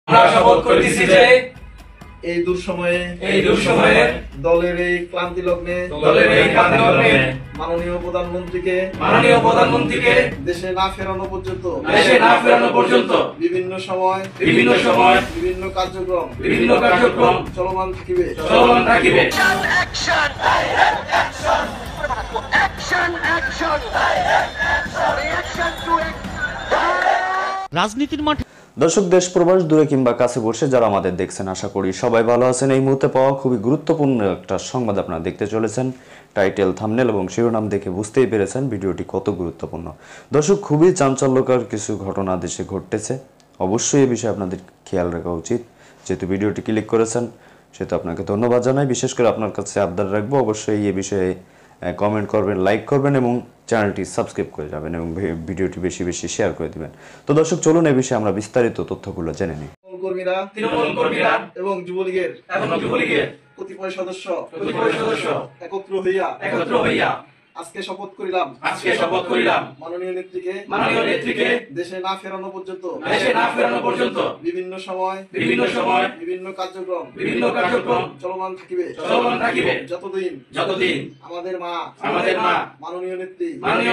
আমরা শপথ করিতেছি যে এই দুঃসময়ে দলের এই ক্লান্তি লগ্নে মাননীয় প্রধানমন্ত্রীকে দেশে না ফেরানো পর্যন্ত বিভিন্ন সময় বিভিন্ন কার্যক্রম চলমান থাকিবে। রাজনীতির মাঠে দর্শক, দেশ প্রবাস দূরে কিংবা কাছে বসে যারা আমাদের দেখছেন, আশা করি সবাই ভালো আছেন। এই মুহূর্তে পাওয়া খুবই গুরুত্বপূর্ণ একটা সংবাদ আপনারা দেখতে চলেছেন। টাইটেল, থাম্বনেল এবং শিরোনাম দেখে বুঝতেই পেরেছেন ভিডিওটি কত গুরুত্বপূর্ণ। দর্শক, খুবই চাঞ্চল্যকর কিছু ঘটনা দেশে ঘটতেছে। অবশ্যই এই বিষয়ে আপনাদের খেয়াল রাখা উচিত। যেহেতু ভিডিওটি ক্লিক করেছেন সেহেতু আপনাকে ধন্যবাদ জানাই। বিশেষ করে আপনার কাছে আবদার রাখবো, অবশ্যই এই বিষয়ে কমেন্ট করবেন, লাইক করবেন এবং চ্যানেলটি সাবস্ক্রাইব করে যাবেন এবং ভিডিওটি বেশি বেশি শেয়ার করে দিবেন। তো দর্শক, চলুন এই বিষয়ে আমরা বিস্তারিত তথ্যগুলো জেনে নিই। তৃণমূল কর্মীরা এবং যুবলীগের কতিপয় সদস্য একত্র হইয়া আজকে শপথ করিলাম মাননীয় নেত্রীকে দেশে না ফেরানো পর্যন্ত বিভিন্ন সময় বিভিন্ন কার্যক্রম চলমান থাকিবে যতদিন আমাদের মা মাননীয়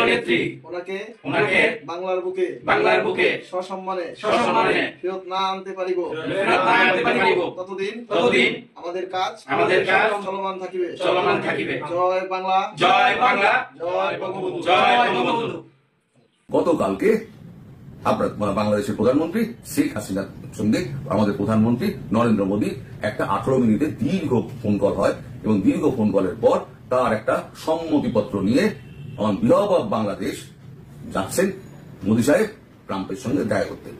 নেত্রী ওনাকে বাংলার বুকে সসম্মানে ফেরত না আনতে পারিব ততদিন আমাদের কাজ চলমান থাকিবে। জয় বাংলা, জয় বাংলা, জয় বঙ্গবন্ধু, জয় বঙ্গবন্ধু। গতকালকে আপনার বাংলাদেশের প্রধানমন্ত্রী শেখ হাসিনার সঙ্গে আমাদের প্রধানমন্ত্রী নরেন্দ্র মোদী একটা 18 মিনিটের দীর্ঘ ফোন কল হয় এবং দীর্ঘ ফোন কলের পর তার একটা সম্মতিপত্র নিয়ে অন বিহাফ অফ বাংলাদেশ যাচ্ছেন মোদী সাহেব ট্রাম্পের সঙ্গে দেখা করতে,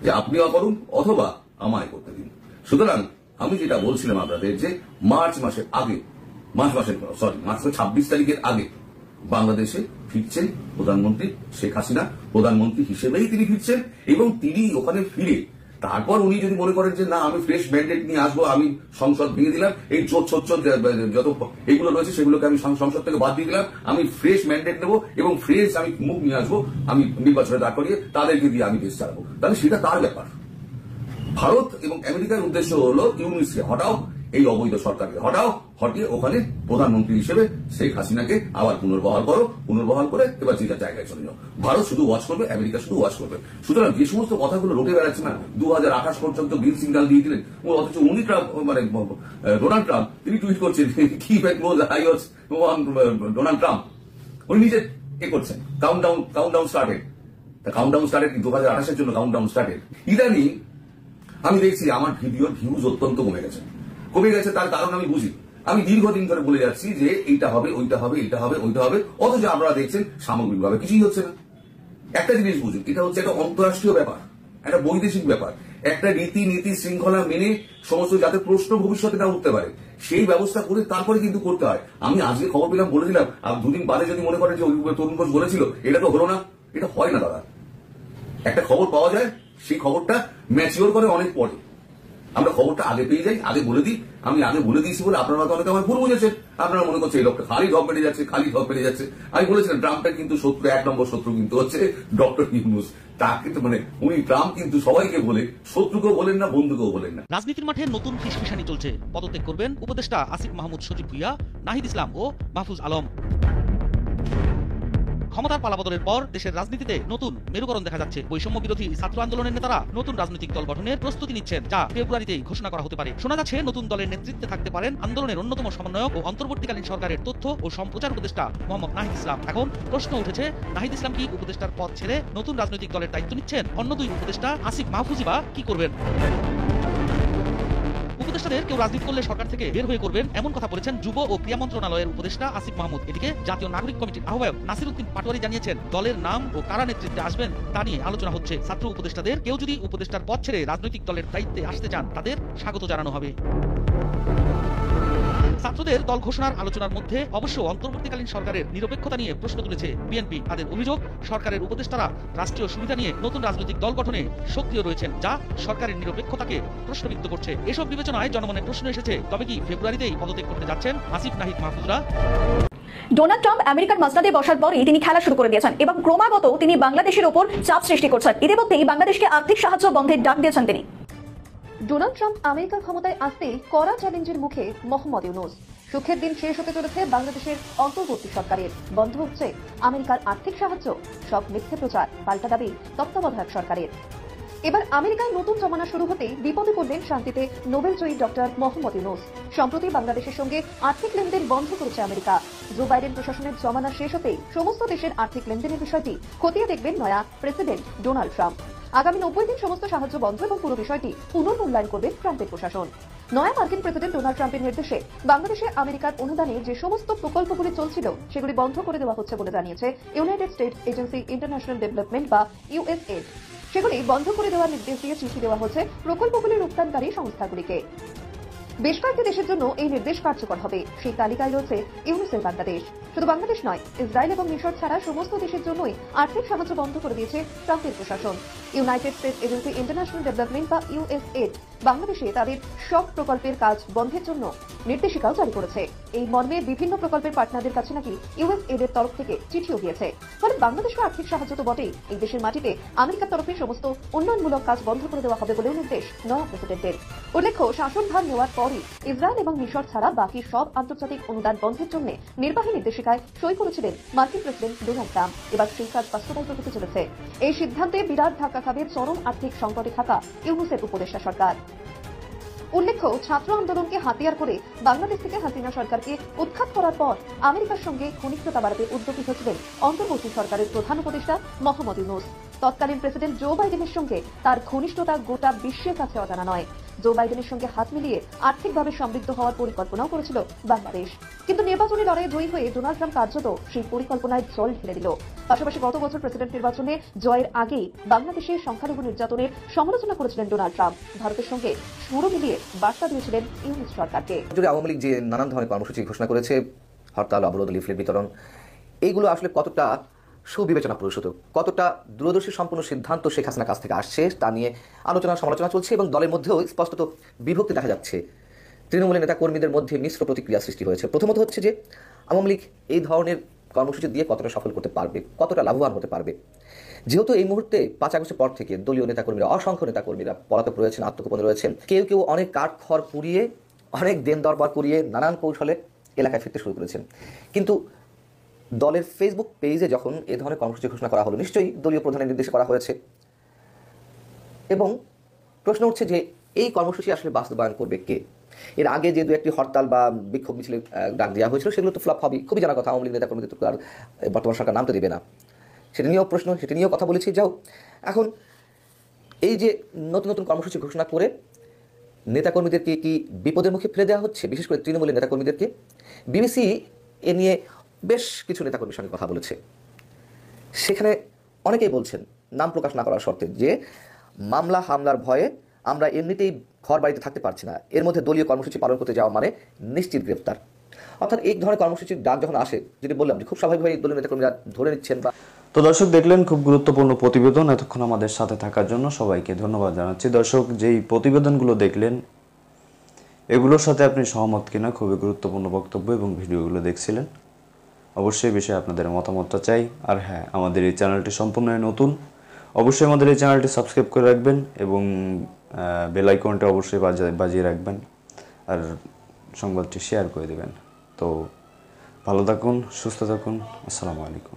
যে আপনিও করুন অথবা আমায় করতে দিন। সুতরাং আমি যেটা বলছিলাম আপনাদের, যে মার্চ মাসের 26 তারিখের আগে বাংলাদেশে ফিরছেন প্রধানমন্ত্রী শেখ হাসিনা। প্রধানমন্ত্রী হিসেবেই তিনি ফিরছেন এবং তিনি ওখানে ফিরে তারপর উনি যদি মনে করেন যে না আমি ফ্রেশ ম্যান্ডেট নিয়ে আসবো, আমি সংসদ ভেঙে দিলাম, এই যত এগুলো রয়েছে সেগুলোকে আমি সংসদ থেকে বাদ দিয়ে দিলাম, আমি ফ্রেশ ম্যান্ডেট নেবো এবং ফ্রেশ আমি মুখ নিয়ে আসবো, আমি নির্বাচনে দাঁড় করিয়ে তাদেরকে দিয়ে আমি দেশ চালাবো, তাহলে সেটা তার ব্যাপার। ভারত এবং আমেরিকার উদ্দেশ্য হলো ইউনিসকে হটাও, এই অবৈধ সরকারকে হটিয়ে ওখানে প্রধানমন্ত্রী হিসেবে শেখ হাসিনাকে আবার পুনর্বহাল করে এবার যে জায়গায় চলে যাও। ভারত শুধু ওয়াচ করবে, আমেরিকা শুধু ওয়াচ করবে। সুতরাং যে সমস্ত কথাগুলো রটে বেড়াচ্ছে না, 2028 পর্যন্ত গ্রিন সিগন্যাল দিয়ে দিলেন, অথচ উনি ডোনাল্ড ট্রাম্প তিনি টুইট করছেন keep a close I on Donald Trump, উনি নিজে করছেন কাউন্টডাউন স্টার্টেড। 2028 জন্য কাউন্টডাউন স্টার্টেড। ইদানিং আমি দেখছি আমার ভিডিওর ভিউজ অত্যন্ত কমে গেছে। তার কারণ আমি বুঝি। আমি দীর্ঘদিন ধরে বলে যাচ্ছি যে এইটা হবে, ওইটা হবে, ওইটা হবে, অথচ আপনারা দেখছেন সামগ্রিকভাবে কিছুই হচ্ছে না। একটা জিনিস বুঝুন, এটা হচ্ছে একটা অন্তর্রাষ্ট্রীয় ব্যাপার, একটা বৈদেশিক ব্যাপার, একটা নীতি শৃঙ্খলা মেনে সমস্ত যাতে প্রশ্ন ভবিষ্যতে না উঠতে পারে সেই ব্যবস্থা করে তারপরে কিন্তু করতে হয়। আমি আজকে খবর পেলাম, বলেছিলাম, আর দুদিন বাদে যদি মনে করেন যে তরুণ ঘোষ বলেছিল, এটা তো হলো না, এটা হয় না দাদা। একটা খবর পাওয়া যায়, সেই খবরটা ম্যাচিওর করে অনেক পরে, আমরা খবরটা আগে পেয়ে যাই, আগে বলে দিই। আমি আগে বলে দিয়েছি বলে আপনারা তো অনেকে আমার ভুল বুঝেছেন, আপনারা মনে করছেন এই লোকটা খালি ঢপ বেড়ে যাচ্ছে। আমি বলেছিলাম ট্রাম্পের কিন্তু শত্রু, 1 নম্বর শত্রু কিন্তু হচ্ছে ডক্টর ইউনূস। তাকে তো উনি ট্রাম্প কিন্তু সবাইকে বলে, শত্রুকেও বলেন না, বন্ধুকেও বলেন না। রাজনীতির মাঠে নতুন ফিসফিসানি চলছে। পদত্যাগ করবেন উপদেষ্টা আসিফ মাহমুদ, সজীব ভুইয়া, নাহিদ ইসলাম ও মাহফুজ আলম। ক্ষমতার পালাবদলের পর দেশের রাজনীতিতে নতুন মেরুকরণ দেখা যাচ্ছে। বৈষম্য বিরোধী ছাত্র আন্দোলনের নেতারা নতুন রাজনৈতিক দল গঠনের প্রস্তুতি নিচ্ছেন, যা ফেব্রুয়ারিতেই ঘোষণা করা হতে পারে। শোনা যাচ্ছে নতুন দলের নেতৃত্বে থাকতে পারেন আন্দোলনের অন্যতম সমন্বয়ক ও অন্তর্বর্তীকালীন সরকারের তথ্য ও সম্প্রচার উপদেষ্টা মোহাম্মদ নাহিদ ইসলাম। এখন প্রশ্ন উঠেছে, নাহিদ ইসলাম কি উপদেষ্টার পদ ছেড়ে নতুন রাজনৈতিক দলের দায়িত্ব নিচ্ছেন? অন্য দুই উপদেষ্টা আসিফ মাহফুজই বা কি করবেন? উপদেষ্টাদের কেউ রাজনীতি করলে সরকার থেকে বের হয়ে করবেন, এমন কথা বলেছেন যুব ও ক্রীড়া মন্ত্রণালয়ের উপদেষ্টা আসিফ মাহমুদ। এদিকে জাতীয় নাগরিক কমিটির আহ্বায়ক নাসির উদ্দিন পাটোয়ারি জানিয়েছেন, দলের নাম ও কারা নেতৃত্বে আসবেন তা নিয়ে আলোচনা হচ্ছে। ছাত্র উপদেষ্টাদের কেউ যদি উপদেষ্টার পদ ছেড়ে রাজনৈতিক দলের দায়িত্বে আসতে চান, তাদের স্বাগত জানানো হবে। ছাত্রদের দল ঘোষণার আলোচনার মধ্যে অবশ্য অন্তর্বর্তীকালীন সরকারের নিরপেক্ষতা নিয়ে প্রশ্ন তুলেছে বিএনপি। তাদের অভিযোগ, সরকারের উপদেষ্টারা রাষ্ট্রীয় সুবিধা নিয়ে নতুন রাজনৈতিক দল গঠনে সক্রিয় রয়েছেন, যা সরকারের নিরপেক্ষতাকে প্রশ্নবিদ্ধ করছে। এসব বিবেচনায় জনমনে প্রশ্ন এসেছে, তবে কি ফেব্রুয়ারিতেই পদত্যাগ করতে যাচ্ছেন আসিফ, নাহিদ, মাহফুজরা? ডোনাল্ড ট্রাম্প আমেরিকার মাস্টারে বসার পরই তিনি খেলা শুরু করে দিয়েছেন এবং ক্রমাগত তিনি বাংলাদেশের উপর চাপ সৃষ্টি করছেন। ইতিমধ্যেই বাংলাদেশকে আর্থিক সাহায্য বন্ধের ডাক দিয়েছেন তিনি। ডোনাল্ড ট্রাম্প আমেরিকার ক্ষমতায় আসতেই কড়া চ্যালেঞ্জের মুখে মোহাম্মদ ইউনূস। সুখের দিন শেষ হতে চলেছে বাংলাদেশের অন্তর্বর্তী সরকারের। বন্ধ হচ্ছে আমেরিকার আর্থিক সাহায্য, সব মিথ্যে প্রচার, পাল্টা দাবি তত্ত্বাবধায়ক সরকারের। এবার আমেরিকায় নতুন জমানা শুরু হতেই বিপদে পড়লেন শান্তিতে নোবেলজয়ী ডক্টর মোহাম্মদ ইউনূস। সম্প্রতি বাংলাদেশের সঙ্গে আর্থিক লেনদেন বন্ধ করেছে আমেরিকা। জো বাইডেন প্রশাসনের জমানা শেষ হতেই সমস্ত দেশের আর্থিক লেনদেনের বিষয়টি খতিয়ে দেখবেন নয়া প্রেসিডেন্ট ডোনাল্ড ট্রাম্প। আগামী 90 দিন সমস্ত সাহায্য বন্ধ এবং পুরো বিষয়টি পুনর্মূল্যায়ন করবে ট্রাম্পের প্রশাসন। নয়া মার্কিন প্রেসিডেন্ট ডোনাল্ড ট্রাম্পের নির্দেশে বাংলাদেশে আমেরিকার অনুদানে যে সমস্ত প্রকল্পগুলি চলছিল সেগুলি বন্ধ করে দেওয়া হচ্ছে বলে জানিয়েছে United state agency international development বা ইউএসএড। সেগুলি বন্ধ করে দেওয়ার নির্দেশ দিয়ে চিঠি দেওয়া হচ্ছে প্রকল্পগুলি রূপদানকারী সংস্থাগুলিকে। বেশ কয়েকটি দেশের জন্য এই নির্দেশ কার্যকর হবে। সেই তালিকায় রয়েছে ইউনিসেফ বাংলাদেশ। শুধু বাংলাদেশ নয়, ইসরায়েল এবং মিশর ছাড়া সমস্ত দেশের জন্যই আর্থিক সাহায্য বন্ধ করে দিয়েছে ট্রাম্পের প্রশাসন। United states agency international development বা ইউএসএড বাংলাদেশে তাদের সব প্রকল্পের কাজ বন্ধের জন্য নির্দেশিকাও জারি করেছে। এই মর্মে বিভিন্ন প্রকল্পের পার্টনারদের কাছে নাকি ইউএসএড এর তরফ থেকে চিঠিও গিয়েছে। ফলে বাংলাদেশকে আর্থিক সাহায্য তো বটেই, এই দেশের মাটিতে আমেরিকার তরফে সমস্ত উন্নয়নমূলক কাজ বন্ধ করে দেওয়া হবে বলেও নির্দেশ নয়া প্রেসিডেন্টের। উল্লেখ্য, শাসনভার নেওয়ার পরই ইসরায়েল এবং মিশর ছাড়া বাকি সব আন্তর্জাতিক অনুদান বন্ধের জন্য নির্বাহী নির্দেশিকায় সই করেছিলেন মার্কিন প্রেসিডেন্ট ডোনাল্ড ট্রাম্প। এবার সেই কাজ বাস্তবায়িত হতে চলেছে। এই সিদ্ধান্তে বিরাট ধাক্কা খাবে চরম আর্থিক সংকটে থাকা ইউনূসের উপদেষ্টা সরকার। উল্লেখ্য, ছাত্র আন্দোলনকে হাতিয়ার করে বাংলাদেশ থেকে হাসিনা সরকারকে উৎখাত করার পর আমেরিকার সঙ্গে ঘনিষ্ঠতা বাড়াতে উদ্যোগী হয়েছিলেন অন্তর্বর্তী সরকারের প্রধান উপদেষ্টা মোহাম্মদ ইউনূস। তৎকালীন প্রেসিডেন্ট জো বাইডেনের সঙ্গে তার ঘনিষ্ঠতা গোটা বিশ্বের কাছে অজানা নয়। জো বাইডেনের সঙ্গে হাত মিলিয়ে আর্থিকভাবে সমৃদ্ধ হওয়ার পরিকল্পনাও করেছিল বাংলাদেশ। কিন্তু নির্বাচনী লড়াইয়ে জয়ী হয়ে ডোনাল্ড ট্রাম্প কার্যত সেই পরিকল্পনায় জল ঢেলে দিল। পাশাপাশি গত বছর প্রেসিডেন্ট নির্বাচনে জয়ের আগেই বাংলাদেশের সংখ্যালঘু নির্যাতনের সমালোচনা করেছিলেন ডোনাল্ড ট্রাম্প। ভারতের সঙ্গে সুর মিলিয়ে বার্তা দিয়েছিলেন ইউনূস সরকারকে। জুড়ে আওয়ামী লীগ যে নানান ধরনের কর্মসূচি ঘোষণা করেছে, হরতাল, অবরোধ, লিফলেট বিতরণ, এইগুলো আসলে কতটা সুবিবেচনা প্রসূত, কতটা দূরদর্শী সম্পূর্ণ সিদ্ধান্ত শেখ হাসিনার কাছ থেকে আসছে তা নিয়ে আলোচনা সমালোচনা চলছে এবং দলের মধ্যেও স্পষ্টত বিভক্তি দেখা যাচ্ছে। তৃণমূলের নেতা কর্মীদের মধ্যে মিশ্র প্রতিক্রিয়া সৃষ্টি হয়েছে। প্রথমত হচ্ছে যে আওয়ামী লীগ এই ধরনের কর্মসূচি দিয়ে কতটা সফল করতে পারবে, কতটা লাভবান হতে পারবে। যেহেতু এই মুহূর্তে 5 আগস্টের পর থেকে দলীয় নেতাকর্মীরা, অসংখ্য নেতাকর্মীরা পলাতক রয়েছেন, আত্মগোপনে রয়েছেন। কেউ কেউ অনেক কাঠখড় পুড়িয়ে, অনেক দেন দরবার করিয়ে নানান কৌশলে এলাকায় ফিরতে শুরু করেছেন। কিন্তু দলের ফেসবুক পেজে যখন এ ধরনের কর্মসূচি ঘোষণা করা হলো, নিশ্চয়ই দলীয় প্রধানের নির্দেশে করা হয়েছে এবং প্রশ্ন উঠছে যে এই কর্মসূচি আসলে বাস্তবায়ন করবে কে? এর আগে যে 2-1টি হরতাল বা বিক্ষোভ মিছিলে ডাক দেওয়া হয়েছিল সেগুলো তো ফ্লপ হবে, খুবই জানা কথা। আওয়ামী লীগ নেতাকর্মীদের তো আর বর্তমান সরকার নামতে দেবে না, সেটা নিয়েও প্রশ্ন, সেটা নিয়েও কথা বলেছি। যাও, এখন এই যে নতুন নতুন কর্মসূচি ঘোষণা করে নেতাকর্মীদেরকে কি বিপদের মুখে ফেলে দেওয়া হচ্ছে, বিশেষ করে তৃণমূলের নেতাকর্মীদেরকে? বিবিসি এ নিয়ে বেশ কিছু নেতাকর্মীর সঙ্গে কথা বলেছে। সেখানে অনেকেই বলছেন, নাম প্রকাশ না করার শর্তে, যে মামলা হামলার ভয়ে আমরা এমনিতেই ঘর বাড়িতে থাকতে পারছি না, এর মধ্যে দলীয় কর্মসূচি পালন করতে যাওয়া মানে নিশ্চিত গ্রেফতার। অর্থাৎ এই ধরনের কর্মসূচির ডাক যখন আসে, যদি বললাম যে খুব স্বাভাবিকভাবে দলীয় নেতাকর্মীরা ধরে নিচ্ছেন। বা তো দর্শক, দেখলেন খুব গুরুত্বপূর্ণ প্রতিবেদন। এতক্ষণ আমাদের সাথে থাকার জন্য সবাইকে ধন্যবাদ জানাচ্ছি। দর্শক, যেই প্রতিবেদনগুলো দেখলেন এগুলোর সাথে আপনি সহমত কিনা, খুবই গুরুত্বপূর্ণ বক্তব্য এবং ভিডিওগুলো দেখছিলেন। অবশ্যই বিষয়ে আপনাদের মতামতটা চাই। আর হ্যাঁ, আমাদের এই চ্যানেলটি সম্পূর্ণ নতুন, অবশ্যই আমাদের এই চ্যানেলটি সাবস্ক্রাইব করে রাখবেন এবং বেল আইকনটা অবশ্যই বাজিয়ে রাখবেন আর সংবাদটি শেয়ার করে দেবেন। তো ভালো থাকুন, সুস্থ থাকুন। আসসালামু আলাইকুম।